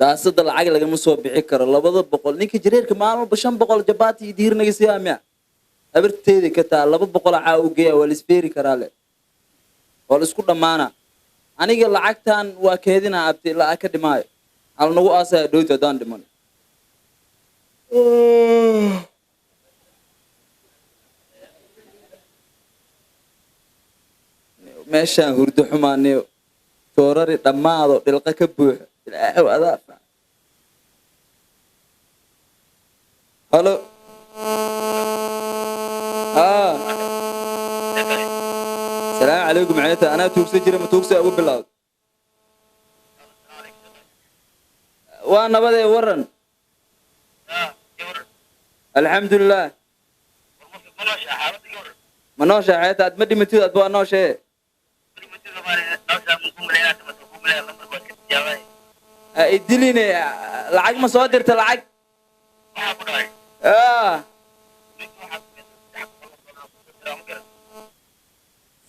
daasada lacag lagama soo bixi karo 200 ninka jireerka maalmo 500 jabaati diirnaga siyaamiya abarteeda ka taa 200 caa u geeya wal isbeeri karaale wal isku dhamaana aniga lacagtan waa keedina abti la ka dhimaayo hal nagu aasay dhowta daan dhiman meeshaan hurdo xumaanayo toorari dhamaado dhilqa ka buux ilaahay wadaa halo السلام عليكم معناتها انا توكسي جري ما توكسي ابو بلاد وانا بدي ورن الحمد لله منوشة حياتها تمدي متي ادوا نوشة ادليني العق مصادر تلعق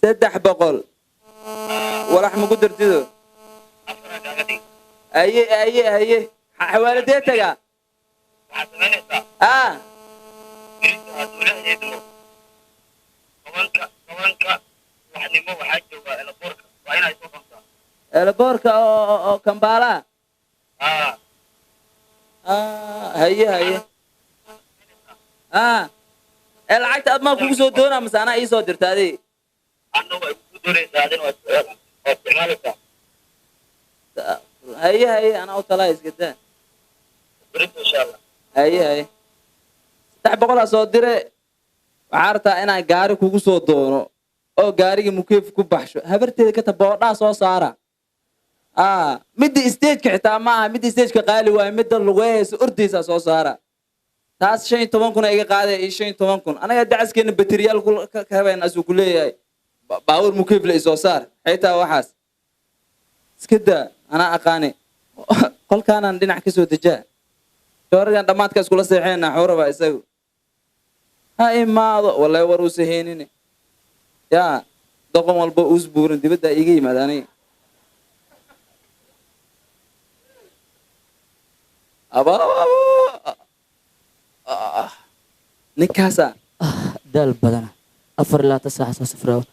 سدح بقول ورحمة قدر تدو أيه حوالديتك البوركة أو كمبالا هي العقد أدمى كوسو دونا مسانا إيه صدر تادي هي انا اوتلايز قدام ان شاء الله هي تحب اقول soo dire waxaarta inaan gaari kugu soo doono oo gaariga mukeef ku baxsho habarteeda ka taboodha soo saara mid stage ka xitaa ma aha mid stage ka qaali waa mid lugeeyso ordaysa soo saara taas 15 kun iga qaaday 15 kun anaga dacaskeena bateriyaal ka habeen asu ku leeyahay باور مكيف لإسو صار حيتا وحاس سكدا أنا أقاني قل كان عندنا عكسو تجاه شورجان دمات كاس كل سيحين حورة بأسو هاي ما والله وروسي هينيني يا دقم البؤوس بورن دي بدأ يجي مداني أبا نكاسا دال بدنا أفر لا تسعة صفر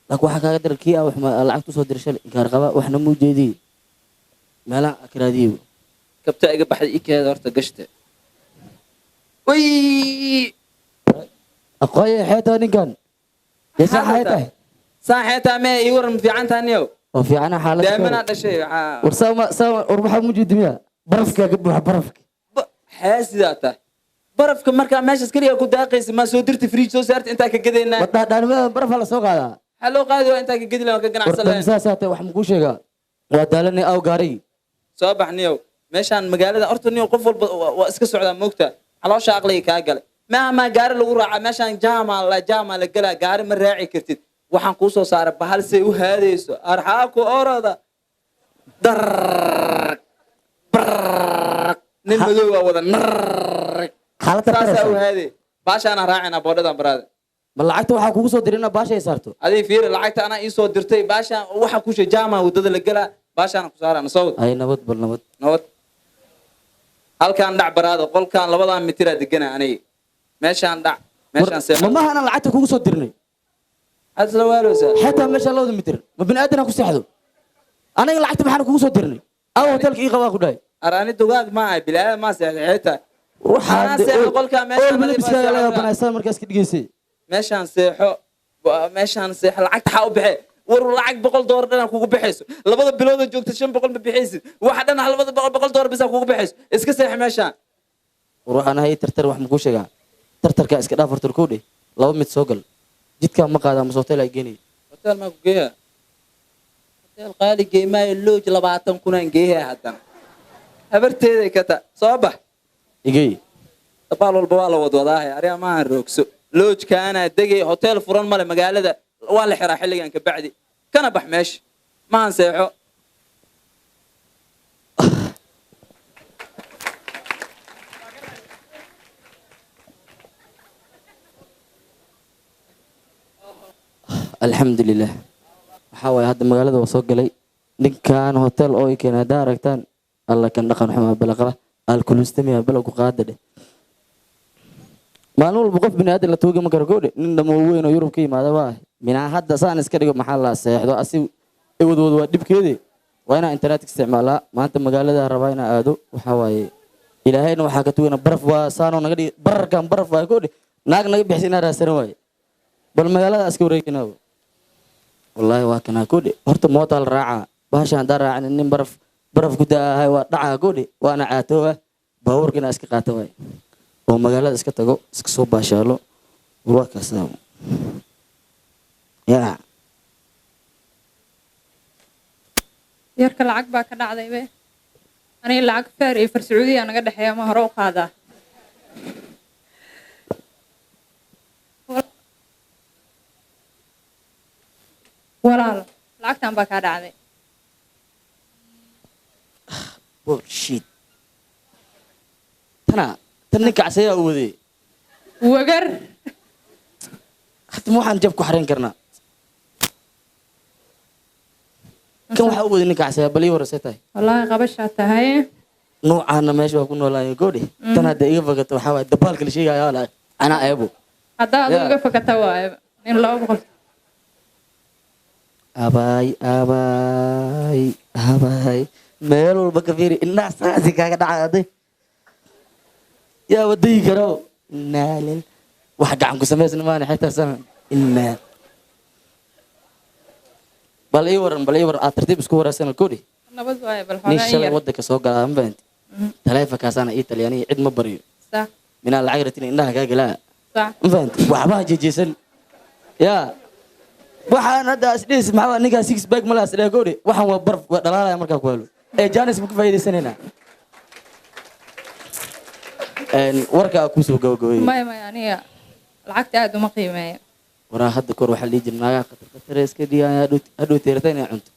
لك واحد كقدر كيا وإحنا العقد صدر شل كارقبة وإحنا موجودين ما لا أكراديو كبتا إجا بحد إيكا دارت قشته وي أقوي حياتي كان يا حياتي صحيتها ما يورم في عن ثانيو وفي عنا حالة دائما هذا الشيء ورساوم وربح موجود مياه برفك يا قبل برفك حاسس ذاته برفك مركا ماشي سكريا كنت داقيس ما سو درت فريج سو سارت انت كقدينا ودان برف على سوق هذا حلو قادو انت كقدي لما كغنعسلين مساسات wax muku sheega waa daalani aw gaari soo baxniyo meeshan magaalada ortaniyo qof walba waa iska socdaa moogta caloosha aqliga ka gal ma gaari lagu raaca meeshan jaama la gala gaari ma raaci kartid waxaan ku soo saaray bahal say u haadeyso arxaabku orada dar nin madow wada حالة ساسا وهذه باش أنا راعنا بودة براد بالعكس waxa kugu soo dirina baasha ay saarto adii fiir lacagta ana ii soo dirtay baasha waxa ku shajaama wadada la gala baasha ana ku saarana sawd ay nabad halkaan dhac baraado qolkaan labada mitir deganaa anay meeshaan dhac meeshaan seexo ma ana lacagta kugu soo dirnay asla waaloosa xataa meesha 2 mitir ma bin aadana ku seexdo aniga lacagta maxaan kugu soo dirnay aw hotelka ii qabaa ku dhaay araani dugaag ma ay bilaa ma seexdo xitaa waxaan seexo qolka meesha banaysan markaas ka dhigaysay meeshaan seexo lacagta ha u bixi war lacag $100 dhan kugu bixayso labada bilood oo joogta 500 ma bixaysid waxa dhan labada $100 bis kugu bixayso iska seex meeshaan waxaan hay tartar wax ma ku sheegaa tartarka iska dhaaf tartar koodhe 2 mid soo gal jidka ma qaada ma hotel ay geenay hotel ma ku geeya hotel qaali geemay looj 20 kun aan geeyaa hadan habarteeday ka ta soo bax igay tabaal walba waa la wadwadaahay ariya ma aan roogso looj kaana degay hotel furan male magaalada waa la xiraa xilligan ka bacdi kana bax meesha ma aan seexo الحمد لله waxa way hadda magaalada waa soo galay ninkan hotel oo ay keenay hadaa aragtaan alla kan dhaqan xumaa balaqaba alkulustamiya balagu qaada dheh maalin walba qof bini aadan la toogi ma karo koodhe nin dhamo weyn oo Yurub ka yimaada waa minaa hadda saan iska dhigo maxaa la seexdo asi wadwad waa dhibkeedii waa inaan internet isticmaalaa maanta magaalada rabaa inaan aado waxaa waaye ilaahayna waxaa ka tuugana baraf waa saanoo naga dhigi bararkan baraf waa koodhe naag naga bixisa inaan raasana waaye bal magaalada iska wareeginaa wallaahi waa kanaa koodhe horta mootaa la raacaa bahashan haddaan raacin nin baraf ku da'ahay waa dhacaa koodhe waana caatoowa baabuurka inaa iska qaata waaye oo magaalada iska tago iska soo baashaalo waa kaasaa yaa yarka lacag baa ka dhacday be aniga lacag faar iyo farsacuudiya naga dhexeeya ma hore u qaadaa walaalo lacagtan baa kaa dhacday bullshit tan ninka casayaa u waday wagar hadda ma waxaan jab ku xarayn karnaa kan waxaa u waday ninka casaya bal ii warasay tahay wallaahi qabashaa tahay noocaana meesha waa ku noolaayeen goodhe tan hadda iga fagato waxaa waaye dabaalka la sheegaya la anaa eebo haddaa aduu iga fakata waayo in 200 abaay meel walba ka fiiri indhaha saasi kaaga dhacaaday yaa wadayi karo naalel wax gacan ku samaysna maana xitaa sama inaa bal ii waran aad tartiib isku waraasana koodhi nabad waayo bal nin xogaa shalay yar waddanka soo galaa ma fahanti taleefankaasana ii talyaaniya cid ma baryo sax minaa lacag ratin indhaha kaa galaa sax ma fahanti waxbaha jejeesan yaa waxaan hadda isdhiis maxaa ninkaa six bag malaas dhee koodhi waxaan waa barf waa dhalaalaya markaa ku helo ee jaanis ma ka faa'iidaysanaynaa warkaa kusoo gabagabay maya aniga lacagta aad uma qiimeeyo waraa hadda kor waxaa dhihi jira naagaha khatar iska dhigaya hadhow teerata inay cunto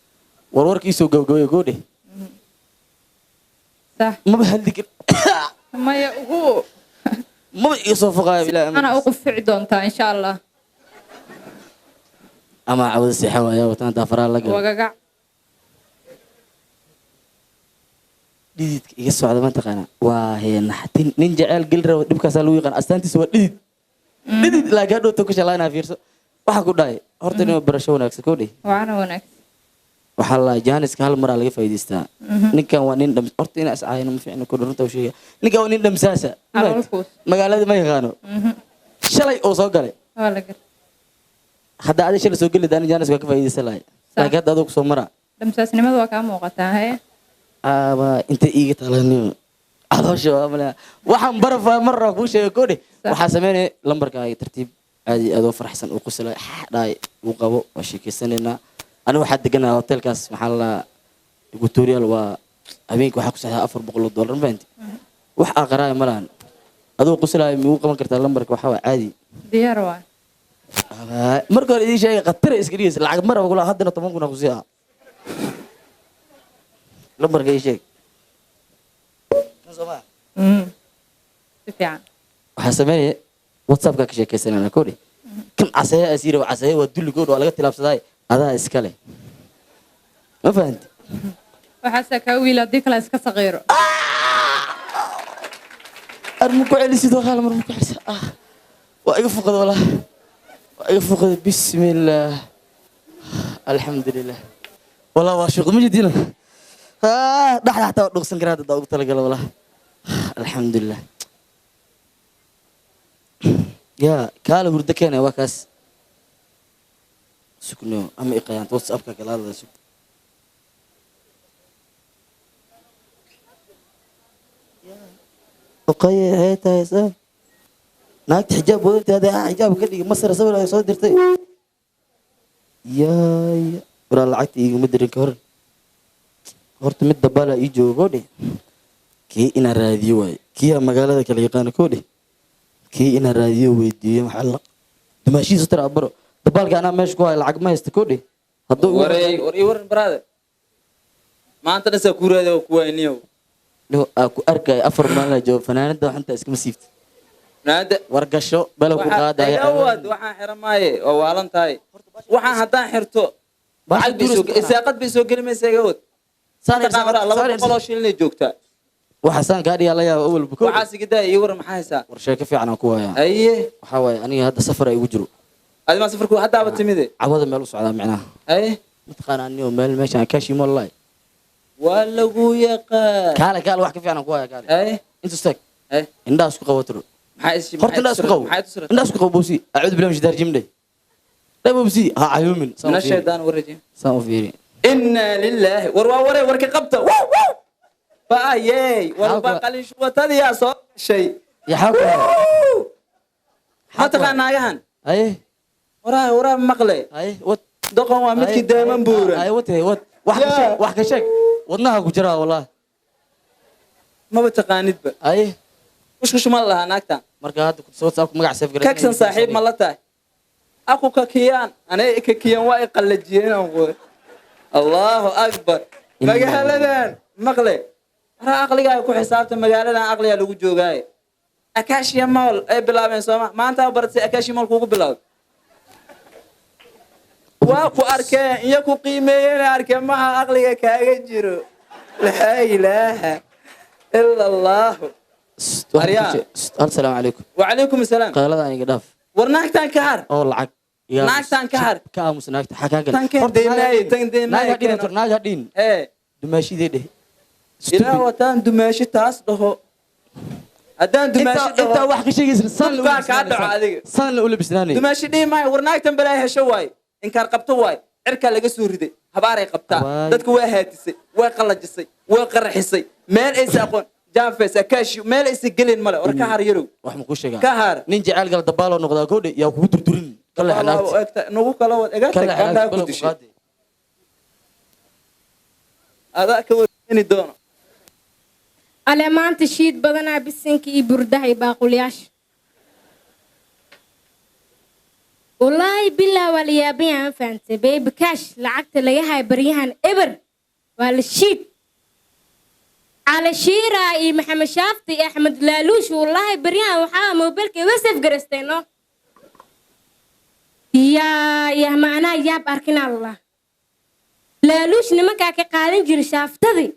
warkiisoo gabagabay koodhe sax maba hadli kar maya ugu maba iga soo foqaayo ilaa ana u qufici doontaa insha Allah ama cawada seexa waaya wataan daafaraa la galo wagaga dhididka iga socda ma taqaana waa heenaxtin nin jecel gel rabo dhibkaasaa lagu yaqaan astaantiisa waa dhidid laakiin hadhow ta ku shalaynaa fiirso waxaa ku dhahay horta inuu barasho wanaagsan koodhe waana wanaagsan waxaa la jaaniska hal maraa laga faa'iidaystaa ninkan waa nin horta inaa iscaayano ma fiicna koodhe runta u sheegaya ninkan waa nin dhamsaasa magaalada ma yaqaano shalay oo soo galay waa la gar hadda adi shalay soo geli daani jaaniska waa ka faa'iidaysan lahay laakiin hadda adoo kusoo maraa dhamsaasnimada waa kaa muuqataa haye aba inta iiga talaniyo caloosha waa malaa waxaan barafaa marra kuu sheegay koodhe waxaa sameynaya lambarka ay tartiib aadi adoo faraxsan uu qusala dhaay uu qabo waa sheekeysanaynaa aniga waxaa deganaa hotelkaas maxaa la equatorial waa habeenkii waxaa ku saxdaa $400 ma fahanti wax aqaraaya ma lahan adoo qusalaayo migu qaban kartaa lambarka waxaa waa caadi diyaar waa marka hore idiin sheegay khatara iska dhigaysa lacag maraba kula haddana 10 kun ku sii ah lambarka ii sheeg kan soo ma si fiican waxaa sameynaya whatsappka ka sheekaysanana koodhe kan casaya asiira casaya waa dulli koodhe waa laga tilaabsaday adaa iskale ma fahanti waxaasaa kaa wiil haddii kale iska saqiiro armu ku celisidoo qaal marmu ku celisa waa iga fuqada walaa waa iga fuqada bismillaah alxamdulilah walaa waa shuqo ma jidina dhaxda xataa waa dhuuqsan karaa hadda ugu talagala walaa alxamdulilah yaa kaala hurdo keenaya waa kaas sugno ama iqayaanta whatsappka galaadada sug oqaye waxay tahay saa naagta xijaab wadanteeda xijaab ka dhigi masar sawir ay soo dirtay yaaya walaa lacagta iguma dirin ka horan horta mid dabaala ii joogo koodhe kii inaan raadiyo waaye kiyaa magaalada kala yaqaana koodhe kii inaan raadiyo weydiiyo maxaa la dumaashihiisa tara baro dabaalka anaa meesha ku hayo lacag ma haysta koodhe hadduu war ii waran brother maanta dhasa ku raadi oo ku wayniyo ku arkay 4 maalin joogo fanaanada waxanta iskama siifta naada wargasho bala ku qaadaya waxaan xiran maaye oo waalan tahay waxaan haddaan xirto lacag bay soo isaaqad bay soo gelimaysa iga wad sanadkan hore laba boqol shilin ay joogtaa waxa saan ka dhiga la yaab awal buko waxa sigidaa iyo war maxay haysaa war sheeko fiican ku haya aye waxa way aniga hadda safar ay ugu jiro adima safarku hadda ba timide cawada meel u socdaa macnaha aye mataqaan aniga meel meeshan kaashi moolay waa lagu yaqaan kaala wax ka fiican ku haya kaale aye inta stag aye indaas ku qabatro maxay isii horta indaas ku qabo si acuud bilam jidar jimde dabobsi ha ayumin من الشيطان والرجيم saan fiiri إنا لله وروا ورك قبته بايي وربا قليل شو تدي يا صو شيء ya xaqo ما تقنا يهان ay ورا مقلي ay wad دقن waa midkii deeman buuran ay wad wax ka sheeg wadnaha ku jira wallaah ma taqaanidba ay وش ما لها naagta marka hadda ku soo saabku magac safgar kaksan saaxiib ma la tahay aku kakiyaan ana kakiyaan waa qalajiyeen aan Allahu akbar magaaladan maqle ra aqliga ku xisaabta magaaladan aqliga lagu joogay akaashiya mool ay bilaabeen Sooma maanta bartay akaashiya mool kugu bilaab waa ku arkeen iyo ku qiimeeyeen arkeen ma aqliga kaaga jiro la ilaaha illa Allah السلام عليكم وعليكم السلام قالada aniga dhaaf warnaagtan ka har oo lacag naagtan ka har ka aamus naagta xaqaagan naaga dhin dumaashidee dheh ilaa wataan dumaashi taas dhaho haddaan dumaashi dhaho inta wax ka sheegaysan san la u labisnaanay dumaashi dhiimay warnaagtan balaa hesho waay inkaar qabto waay cirka laga soo riday habaaray qabtaa dadku waa haatisay waa qalajisay waa qaraxisay meel ay saaqoon جافس أكاشي ما ليس قلين ملا ورا كهار يرو واحد مكوش شجع كهار نيجي عالق الدبالة ونقطع كودي يا كودر دورين كله حنات نقول كلا أجاتك كلا كودش هذا كوني دونا على ما أنت شيد بدنا بسنك يبرده يباقولياش والله بالله واليابين فانت بكاش لعقت ليها بريهان إبر والشيد على شيرة محمد شافتي أحمد لالوش والله بريان وحا موبيلك وسف قرستينو يا معنا ياب أركنا الله لالوش نمكا كقالين جير شافتي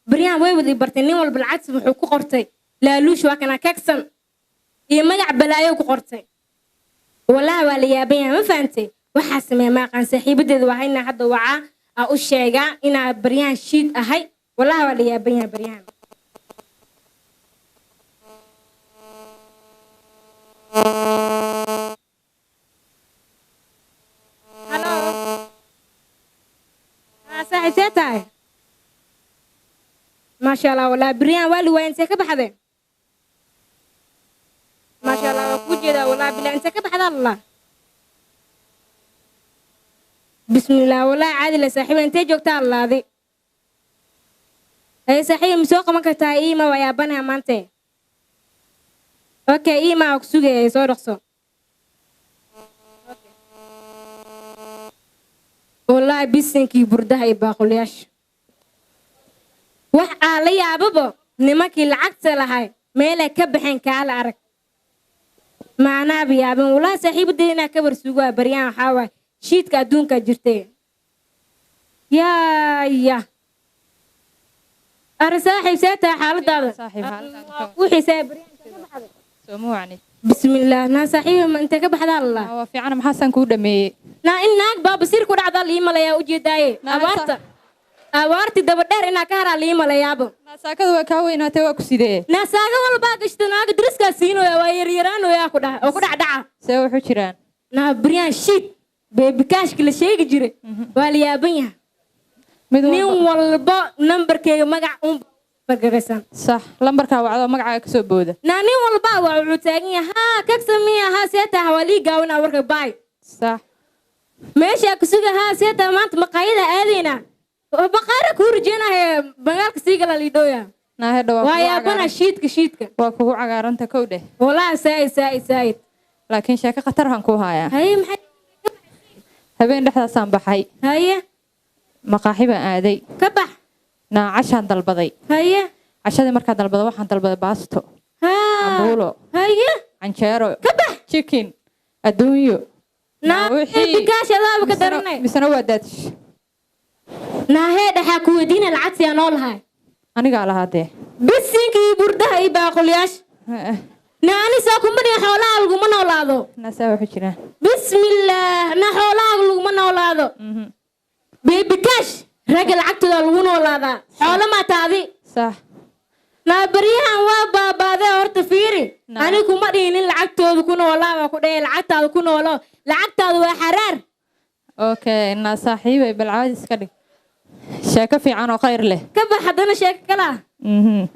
بريان ويودي برتنين والبالعكس بحكو قرتي لالوش واكنا كاكسن يمجع بلايو قرتي والله واليابين ما فهمتي وحاسمي ما كان سحيب دد وهينا حد وعا أو الشيغا إنا بريان شيد أهي والله ولا بيان بريان هلو ساعتها ما شاء الله ولا بريان والي وين سكب حدا ما شاء الله وجد ولا بلا انت كبح الله بسم الله ولا عادل صاحبي انت جوقت الله ذي أي صحيح مسوق ما كتا إيما ويابانها مانتي أوكي إيما أكسوجي صورخصو والله بيسنكي بردها يباقولياش wax aan la yaababo nimankii lacagta lahay meel ay ka baxeen kaala arag maana biyaabin walaal saaxiibadeena ka warsuugaa bariyaan waxa waay shiidka adduunka jirtay ya أنا صاحب ساعتها حالة هذا وحي سايب سموعني بسم الله نا صاحب ما أنت كبح هذا الله هو في عنا محسن كودا مي نا إنك باب بصير كودا عذا لي ملايا وجي داي أوارت دبدر إنك هرا لي ملايا بو نا ساكد وكاوي نا توا كسيده نا ساكد ولا باقشتنا درس كاسينو يا ويريران ويا كودا دعا سوي حجران نا بريان شيت بكاش كل شيء جري واليا بيها nin walba numberkeega magac bagagaysan صح لمبركا وعدا magacaaga ka soo booda nin walba waa uu taagan yahay ka sameeya ha seeta hawali gaawna warka baay صح meesha ku suga ha seeta maanta maqaayada aadayna baqaara ku rujeenahay bagaalka siigala liidooya na hadda waa yaabana shiidka waa kugu cagaaranta kowdhe walaa saayid laakiin sheeko khatar han ku haya hay maxay habeen dhexdaasaan baxay haye maqaaxi baan aaday ka bax naa cashaan dalbaday haye cashadii markaa dalbada waxaan dalbaday baasto ambuulo haye canjeero ka bax chicken adduunyo naa wixii bikaash adaaba ka daranay misana waa daadish naahee dhaxaa ku weydiina lacagti aan oo lahay anigaa lahaadee bisinkii burdaha iyo baaqulyaasha naani soo kumbani xoolaha laguma noolaado nasaa wuxuu jiraa bismillaah na xoolaha laguma noolaado baby cash rag lacagtooda lagu noolaadaa xoolo ma taadi sax na bariyahan waa baabaaday horta fiiri ani kuma dhiinin lacagtooda ku noolaa ku dheey lacagtaada ku noolo lacagtaada waa xaraar okay na saaxiibay balcaad iska dhig sheeko fiican oo khayr leh ka bax hadana sheeko kala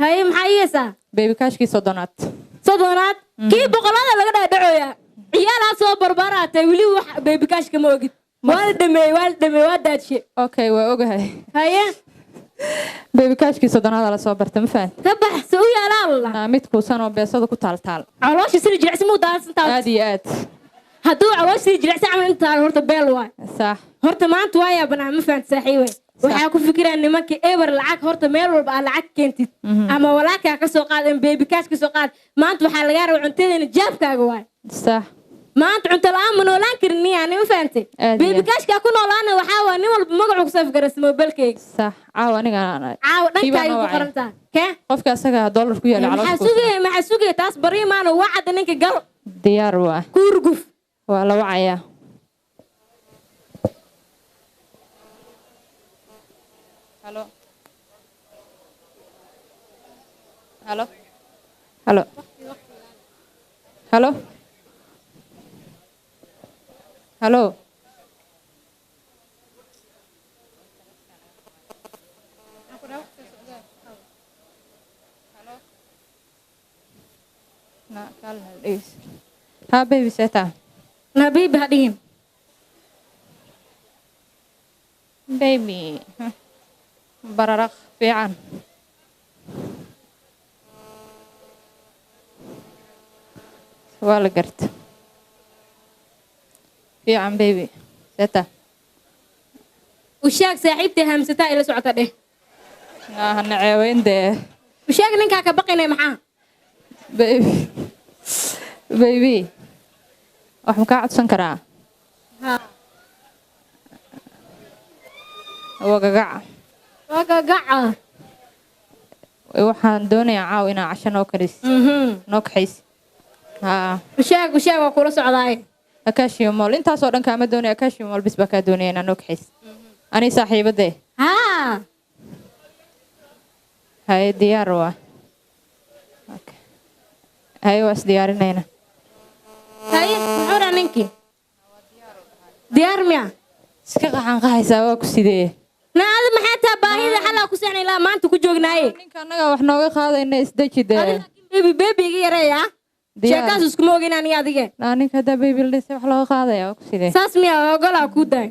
hay maxay yeesa baby cashkii sodonaad kii boqolada laga dhaadhacooya ciyaalaha soo barbaraatay weli wax baby cash kama ogid waa dhameey waa daadshe okay waa ogahay haye baby cashkii sodonaad la soo bartay ma fahant ka bax soo yaala allah mid kuusan oo beesada ku taaltaal caloosh sir jilicsi muu daadsantaa aad iyo aad hadduu caloosh sir jilicsi camal inta horta beel waay sax horta maanta waa yaabana ma fahant saaxiibay waxaa ku fikiraan nimanka eber lacag horta meel walba aad lacag keentid ama walaalkaa ka soo qaad ama baby cash ka soo qaad maanta waxaa lagaa rabaa cuntadeena jaabkaaga waay sax maanta cunto la'aan ma noolaan karin yani ma fahantay baby cashka ku noolaana waxaa waa nin walba magacu ku safgaraysa mobilkayga sax caaw aniga caaw dhankaaga ku qorantaa kee qofka asaga dollar ku yaala maxaa sugaya taas bari maana waa cadda ninka gal diyaar waa ku urguf waa la wacayaa halo halo halo halo halo na kalna dhis ha baby seta na baby hadin baby bararaq fiican waa la garta fiican baby seta ushaag saaxiibtay hamsata ila socota dheh hana ceeweyn dee ushaag ninkaa ka baqinay maxaa baby wax ma kaa codsan karaa wagagaca waxaan doonayaa caaw inaa casho noo karis noo kaxays ushaag waa kula socdaay akashiyo mool intaasoo dhan kaama doonaya akashiyo mool bis baa kaa doonaya inaa noo kaxays ani saaxiibadee haye diyaar waa haye waa isdiyaarinayna haye muxuu dhaa ninkii diyaar miya iska qaxan qahaysaa waa ku sidee naadi maxay taa baahida xalaa ku sexnay ilaa maanta ku joognaaye ninka annaga wax nooga qaadayna isdeji dee baby iga yareeya sheekaas iskuma ogin aniga adige ninka haddaa baby ladhisay wax looga qaadaya waa ku sidee saas miya ogolaa kuu daay